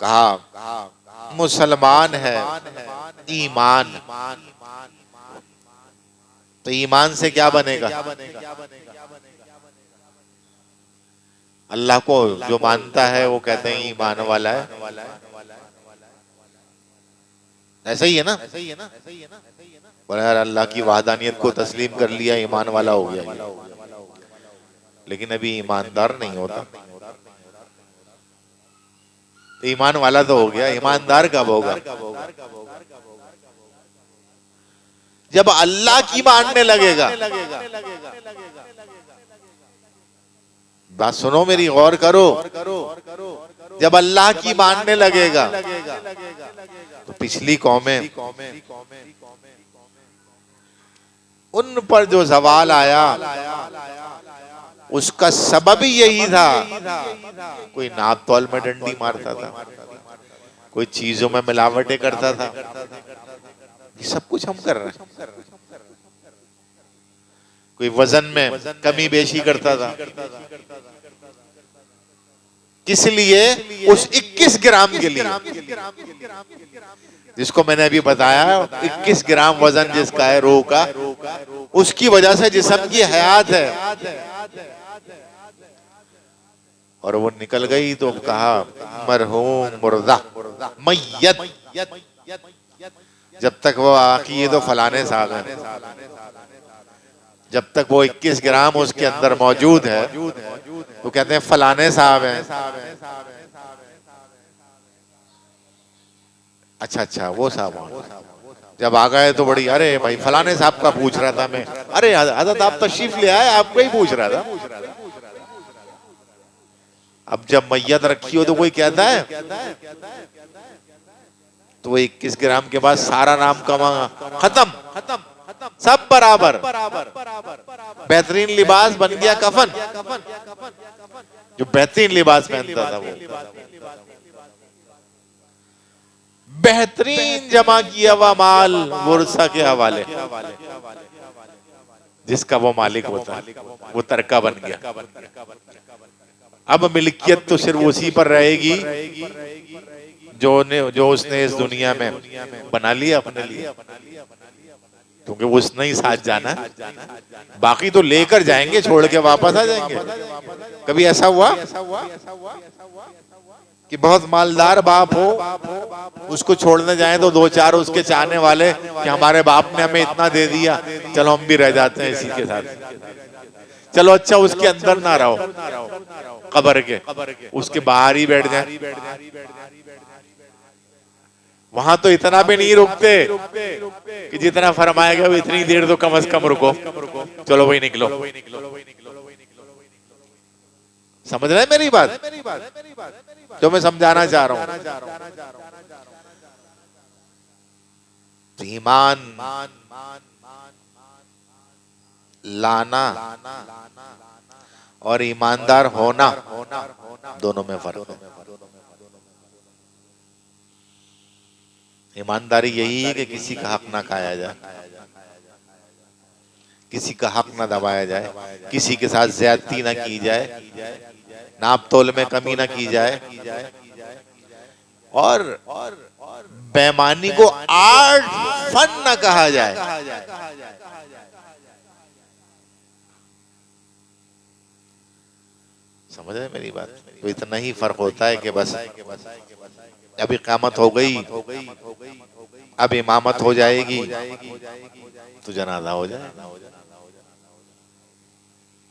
कहा मुसलमान है ईमान, तो ईमान से क्या बनेगा? अल्लाह को जो मानता है वो कहते हैं ईमान वाला है, ऐसा ही है ना? पर यार अल्लाह की वहदानियत को तस्लीम कर लिया, ईमान वाला हो गया ये। लेकिन अभी ईमानदार नहीं होता। ईमान वाला तो हो गया, ईमानदार कब होगा? जब अल्लाह की मानने लगेगा। बात सुनो मेरी, गौर करो। जब अल्लाह की मानने लगेगा तो पिछली कौमें, उन पर जो सवाल आया उसका सबब ही यही था। कोई नाप तौल में डंडी मारता था, कोई चीजों में मिलावटें करता था। ये सब कुछ हम कर रहे हैं। कोई वजन में कमी बेशी करता था। किस लिए? उस 21 ग्राम के लिए, जिसको मैंने अभी बताया। 21 ग्राम वजन जिसका है रूह का, उसकी वजह से जिस्म की हयात है। और वो निकल गई तो कहा मरहूम, मुर्दा, मय्यत। जब तक वो आकी ये तो फलाने साहब है, जब तक वो 21 ग्राम उसके अंदर मौजूद है तो कहते हैं फलाने साहब हैं। अच्छा, वो साहब जब आ गए तो बड़ी, अरे भाई फलाने साहब का पूछ रहा था मैं। अरे हजरत आप तशरीफ ले आए, आपको ही पूछ रहा था। अब जब मैयत रखी हो तो कोई कहता है, तो वो 21 ग्राम के बाद सारा नाम कमा खत्म, सब बराबर। बेहतरीन लिबास बन गया कफन, जो बेहतरीन लिबास पहनता था वो बेहतरीन जमा किया हुआ माल वर्सा के हवाले, जिसका वो मालिक होता है, वो तरका बन गया। अब मिल्कियत तो सिर्फ उसी पर रहेगी जो उसने इस दुनिया में बना लिया अपने लिए, क्योंकि उसने ही साथ जाना। बाकी तो लेकर जाएंगे, छोड़ के वापस आ जाएंगे। कभी ऐसा हुआ कि बहुत मालदार बाप हो, उसको छोड़ने जाए तो दो चार उसके चाहने वाले कि हमारे बाप ने हमें इतना दे दिया, चलो हम भी रह जाते हैं इसी के साथ। चलो अच्छा उसके अंदर ना रहो, कब्र के उसके बाहर ही बैठ जाए। वहां तो इतना भी नहीं रुकते कि जितना फरमाया गया इतनी देर तो कम से कम रुको, चलो भाई निकलो। समझ रहे हैं मेरी बात? जो मैं समझाना चाह रहा हूं, ईमान लाना और ईमानदार होना, दोनों में फर्क है। ईमानदारी यही है कि किसी का हक ना खाया जाए, किसी का हक ना दबाया जाए, किसी के साथ ज्यादती ना की जाए, नाप तोल में कमी ना की जाए, और बेईमानी को आर्ट फन ना कहा जाए। समझ रहे मेरी बात? तो इतना ही फर्क होता है कि बस अभी क़यामत हो गई, अब इमामत हो जाएगी तो जनाजा हो जाएगा।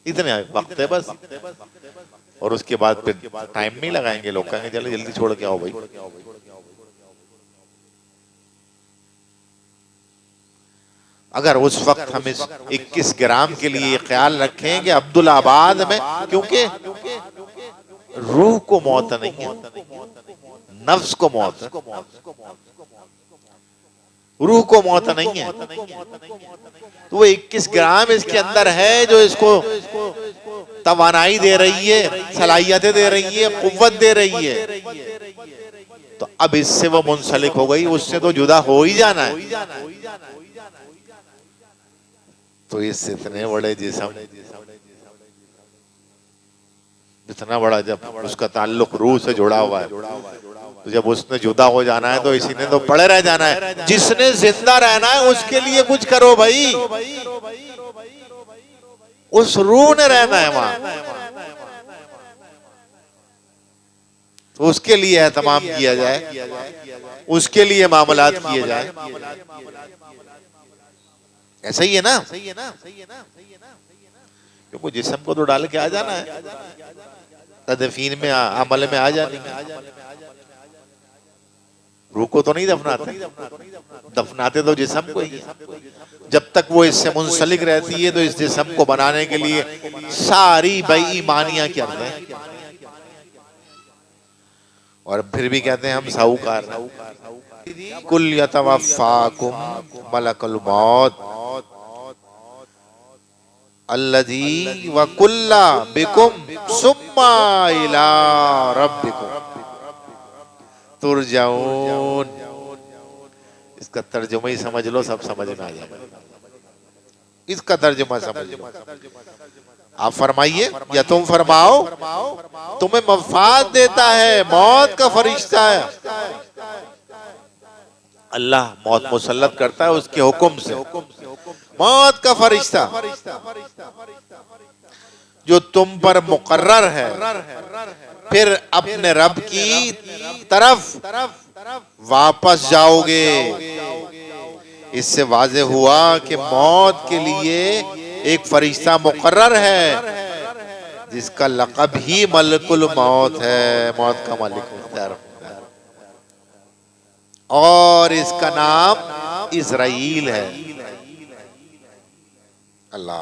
इतने वक्त है बस, और उसके बाद फिर टाइम नहीं लगाएंगे लोग, कहेंगे चलो जल्दी छोड़ के आओ भाई। अगर उस वक्त हम इस 21 ग्राम के लिए ख्याल रखें कि अब्दुल्लाबाद में, क्योंकि रूह को मौत नहीं है, नफ्स को मौत है, रूह को मौत नहीं है। तो वो 21 ग्राम इसके अंदर है जो इसको तवानाई दे रही है, सलाहियतें दे रही है, कुव्वत दे रही है। तो अब इससे वो मुंसलिक हो गई, उससे तो जुदा हो ही जाना है। तो इस इतने बड़े जिस्म इतना बड़ा, जब उसका ताल्लुक रूह से जुड़ा हुआ है, तो जब उसने जुदा हो जाना है तो इसी ने तो पड़े रह जाना है। जिसने जिंदा रहना है उसके लिए कुछ करो भाई, उस रूह ने रहना है वहां, तो उसके लिए एहतमाम किया जाए, उसके लिए मामलात किए जाए। ऐसा ही है ना, क्योंकि जिस्म को तो डाल के आ जाना है, तदफीन में अमल में आ जानी है। रूह को तो नहीं दफनाते, दफनाते तो जिस्म को ही है। जब तक वो इससे मुंसलिक रहती है तो इस जिस्म को बनाने के लिए सारी बेईमानियां करते हैं, और फिर भी कहते हैं हम साहूकार। कुल यतवफ़ाकुम मलकुल मौत अल्लज़ी व कुल्ला बिकुम सुम्मा इला रब्बिकुम तुरजाऊन। इसका तर्जुमा ही समझ लो, सब समझ में आ जाएगा। इसका तर्जुमा समझ लो। आप फरमाइए या तुम फरमाओ, तुम्हें मफाद देता है, मौत का फरिश्ता है। अल्लाह मौत मुसल्लत करता है उसके हुक्म से। मौत का फरिश्ता जो तुम पर मुकर्रर है, फिर अपने रब की तरफ वापस जाओगे। इससे वाज़े हुआ कि मौत के लिए एक फरिश्ता मुकर्रर है जिसका लक़ब ही मलकुल मौत है, मौत का मालिक होता है, और इसका नाम इज़राइल है। अल्लाह,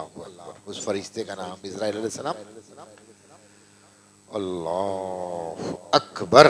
उस फरिश्ते का नाम इज़राइल अलैहिस्सलाम। अल्लाह अकबर।